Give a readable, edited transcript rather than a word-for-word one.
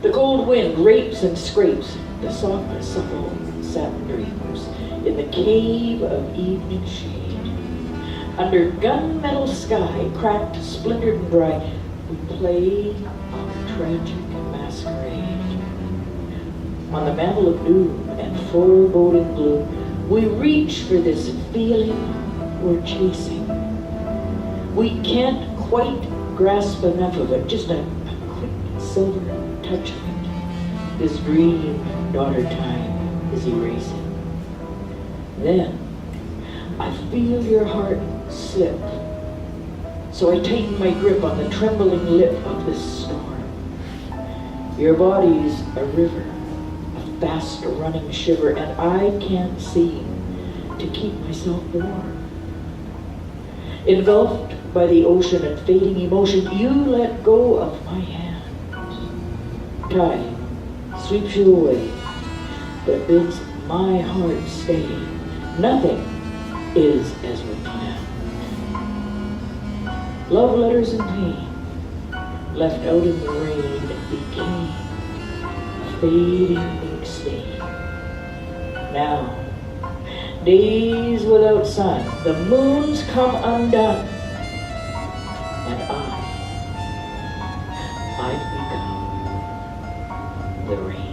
The cold wind rapes and scrapes the soft, supple satin dreams in the cave of evening shade. Under gunmetal sky, cracked, splintered and dry, we play our tragic masquerade. On the mantle of doom and foreboding gloom, we reach for this feeling we're chasing. We can't quite grasp enough of it, just a quick silver touch of it. This dream daughter time is erasing. Then I feel your heart slip, so I tighten my grip on the trembling lip of this storm. Your body's a river, a fast running shiver, and I can't seem to keep myself warm. Engulfed by the ocean and fading emotion, you let go of my hand. Time sweeps you away, but bids my heart stay. Nothing is as we planned. Love letters and pain, left out in the rain, became a fading ink stain. Now, days without sun, the moons come undone, and I've become the rain.